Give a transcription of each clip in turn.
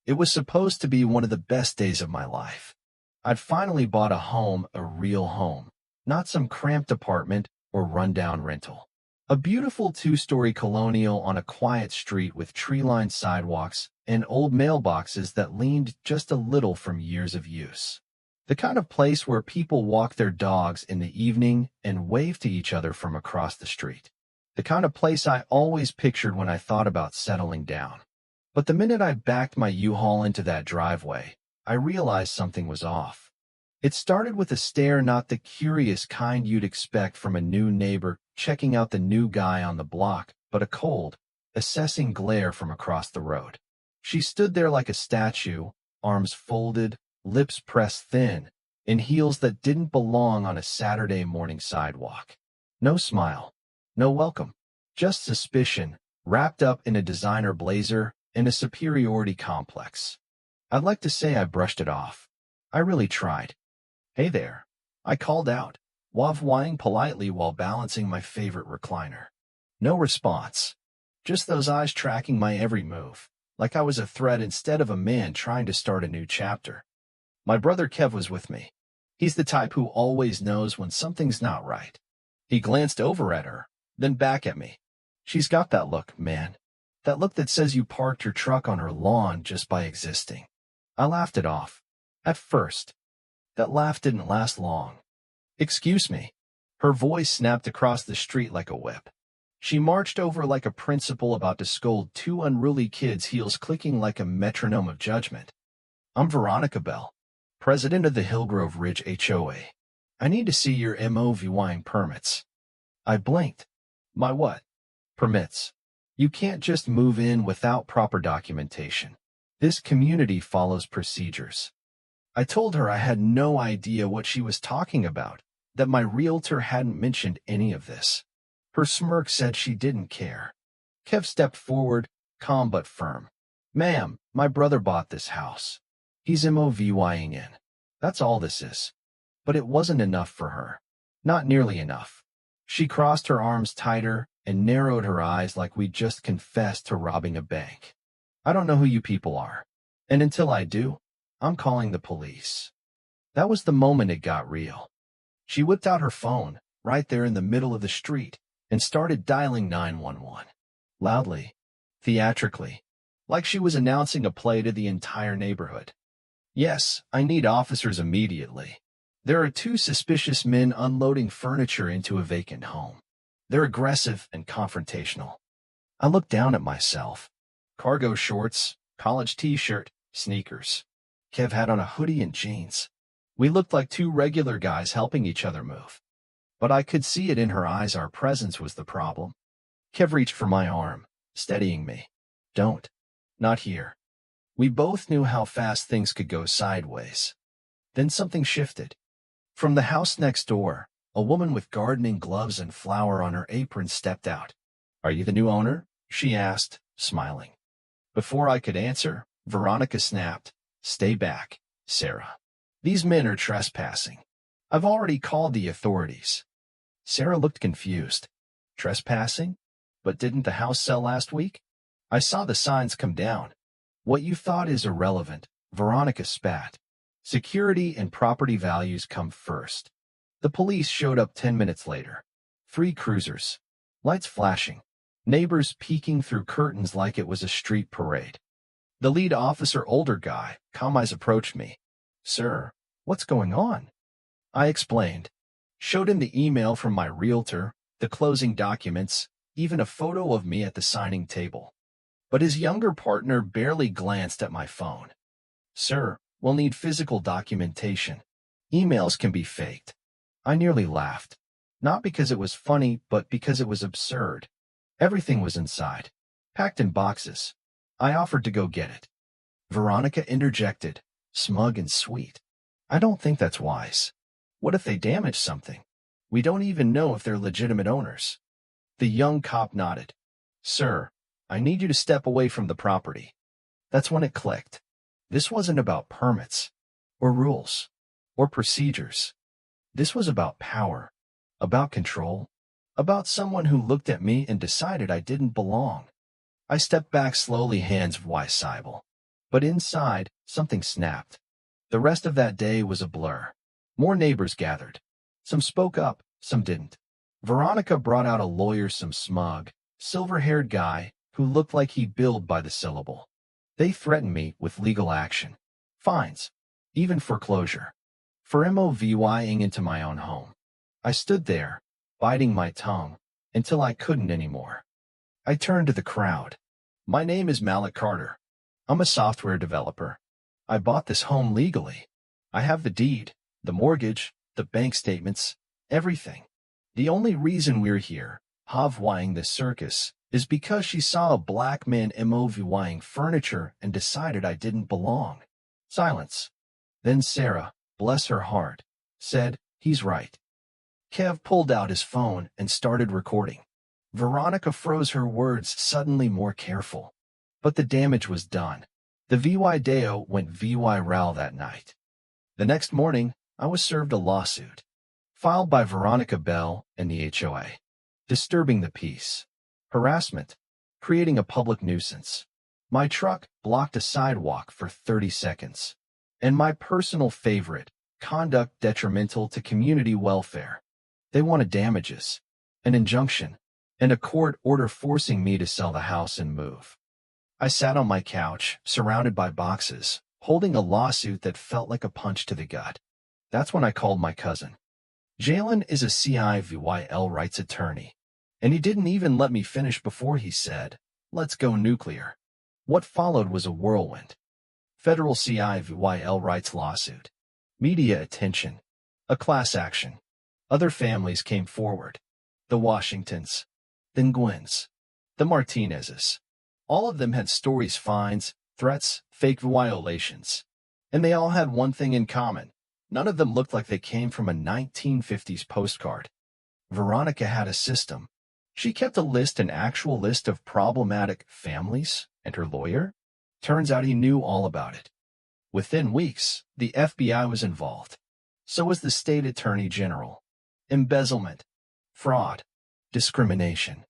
It was supposed to be one of the best days of my life. I'd finally bought a home, a real home, not some cramped apartment or rundown rental. A beautiful two-story colonial on a quiet street with tree-lined sidewalks and old mailboxes that leaned just a little from years of use. The kind of place where people walk their dogs in the evening and wave to each other from across the street. The kind of place I always pictured when I thought about settling down. But the minute I backed my U-Haul into that driveway, I realized something was off. It started with a stare, not the curious kind you'd expect from a new neighbor checking out the new guy on the block, but a cold, assessing glare from across the road. She stood there like a statue, arms folded, lips pressed thin, in heels that didn't belong on a Saturday morning sidewalk. No smile, no welcome, just suspicion, wrapped up in a designer blazer and a superiority complex. I'd like to say I brushed it off. I really tried. "Hey there," I called out, wav-wying politely while balancing my favorite recliner. No response. Just those eyes tracking my every move, like I was a threat instead of a man trying to start a new chapter. My brother Kev was with me. He's the type who always knows when something's not right. He glanced over at her, then back at me. "She's got that look, man. That look that says you parked your truck on her lawn just by existing." I laughed it off. At first. That laugh didn't last long. "Excuse me." Her voice snapped across the street like a whip. She marched over like a principal about to scold two unruly kids, heels clicking like a metronome of judgment. "I'm Veronica Bell, president of the Hillgrove Ridge HOA. I need to see your MOVYing permits." I blinked. "My what?" "Permits. You can't just move in without proper documentation. This community follows procedures." I told her I had no idea what she was talking about, that my realtor hadn't mentioned any of this. Her smirk said she didn't care. Kev stepped forward, calm but firm. "Ma'am, my brother bought this house. He's MOVYing in. That's all this is." But it wasn't enough for her. Not nearly enough. She crossed her arms tighter and narrowed her eyes like we'd just confessed to robbing a bank. "I don't know who you people are. And until I do, I'm calling the police." That was the moment it got real. She whipped out her phone, right there in the middle of the street, and started dialing 911. Loudly, theatrically, like she was announcing a play to the entire neighborhood. "Yes, I need officers immediately. There are two suspicious men unloading furniture into a vacant home. They're aggressive and confrontational." I looked down at myself. Cargo shorts, college t-shirt, sneakers. Kev had on a hoodie and jeans. We looked like two regular guys helping each other move. But I could see it in her eyes. Our presence was the problem. Kev reached for my arm, steadying me. "Don't. Not here." We both knew how fast things could go sideways. Then something shifted. From the house next door, a woman with gardening gloves and flour on her apron stepped out. "Are you the new owner?" she asked, smiling. Before I could answer, Veronica snapped, "Stay back, Sarah. These men are trespassing. I've already called the authorities." Sarah looked confused. "Trespassing? But didn't the house sell last week?" "I saw the signs come down." "What you thought is irrelevant," Veronica spat. "Security and property values come first." The police showed up 10 minutes later. 3 cruisers. Lights flashing. Neighbors peeking through curtains like it was a street parade. The lead officer, older guy, calm eyes, approached me. "Sir, what's going on?" I explained. Showed him the email from my realtor, the closing documents, even a photo of me at the signing table. But his younger partner barely glanced at my phone. "Sir, we'll need physical documentation. Emails can be faked." I nearly laughed. Not because it was funny, but because it was absurd. Everything was inside, packed in boxes. I offered to go get it. Veronica interjected, smug and sweet. "I don't think that's wise. What if they damage something? We don't even know if they're legitimate owners." The young cop nodded. "Sir, I need you to step away from the property." That's when it clicked. This wasn't about permits, or rules, or procedures. This was about power, about control, about someone who looked at me and decided I didn't belong. I stepped back slowly, hands wide. But inside, something snapped. The rest of that day was a blur. More neighbors gathered. Some spoke up, some didn't. Veronica brought out a lawyer, some smug, silver-haired guy who looked like he billed by the syllable. They threatened me with legal action, fines, even foreclosure, for moving into my own home. I stood there, biting my tongue, until I couldn't anymore. I turned to the crowd. My name is Malik Carter. I'm a software developer. I bought this home legally. I have the deed, the mortgage, the bank statements, everything. The only reason we're here, hovwing this circus, is because she saw a black man moving furniture and decided I didn't belong. Silence. Then Sarah, bless her heart, said, "He's right." Kev pulled out his phone and started recording. Veronica froze, her words suddenly more careful. But the damage was done. The video went viral that night. The next morning, I was served a lawsuit, filed by Veronica Bell and the HOA, disturbing the peace, harassment, creating a public nuisance. My truck blocked a sidewalk for 30 seconds. And my personal favorite, conduct detrimental to community welfare. They wanted damages, an injunction, and a court order forcing me to sell the house and move. I sat on my couch, surrounded by boxes, holding a lawsuit that felt like a punch to the gut. That's when I called my cousin. Jalen is a civil rights attorney, and he didn't even let me finish before he said, "Let's go nuclear." What followed was a whirlwind. Federal civil rights lawsuit, media attention, a class action. Other families came forward. The Washingtons, the Gwynns, the Martinezes. All of them had stories, fines, threats, fake violations. And they all had one thing in common. None of them looked like they came from a 1950s postcard. Veronica had a system. She kept a list, an actual list of problematic families, and her lawyer? Turns out he knew all about it. Within weeks, the FBI was involved. So was the state attorney general. Embezzlement, fraud, discrimination.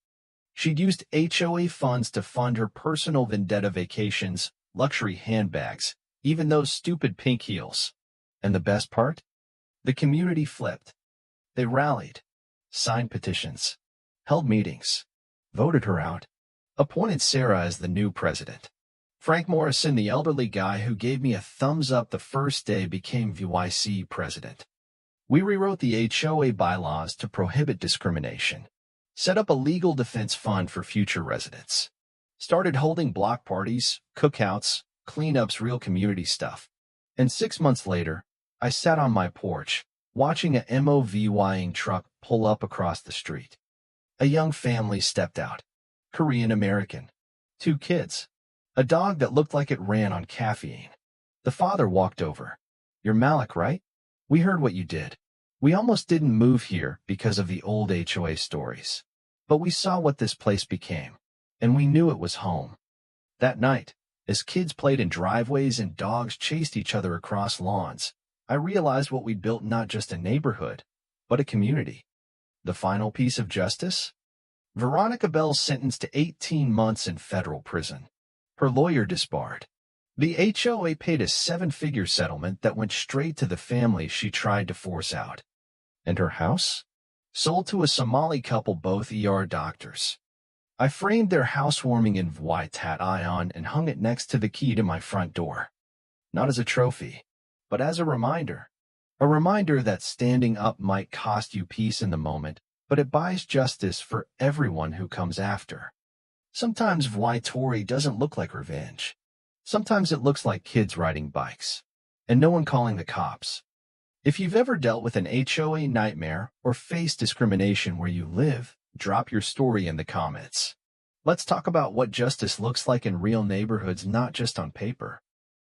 She'd used HOA funds to fund her personal vendetta vacations, luxury handbags, even those stupid pink heels. And the best part? The community flipped. They rallied, signed petitions, held meetings, voted her out, appointed Sarah as the new president. Frank Morrison, the elderly guy who gave me a thumbs up the first day, became VYC president. We rewrote the HOA bylaws to prohibit discrimination, set up a legal defense fund for future residents, started holding block parties, cookouts, cleanups, real community stuff. And 6 months later, I sat on my porch, watching a moving truck pull up across the street. A young family stepped out. Korean American. 2 kids. A dog that looked like it ran on caffeine. The father walked over. "You're Malik, right? We heard what you did. We almost didn't move here because of the old HOA stories. But we saw what this place became, and we knew it was home." That night, as kids played in driveways and dogs chased each other across lawns, I realized what we'd built, not just a neighborhood, but a community. The final piece of justice? Veronica Bell sentenced to 18 months in federal prison. Her lawyer disbarred. The HOA paid a 7-figure settlement that went straight to the family she tried to force out. And her house? Sold to a Somali couple, both ER doctors. I framed their housewarming in white ion and hung it next to the key to my front door. Not as a trophy, but as a reminder. A reminder that standing up might cost you peace in the moment, but it buys justice for everyone who comes after. Sometimes Tory doesn't look like revenge. Sometimes it looks like kids riding bikes, and no one calling the cops. If you've ever dealt with an HOA nightmare or faced discrimination where you live, drop your story in the comments. Let's talk about what justice looks like in real neighborhoods, not just on paper.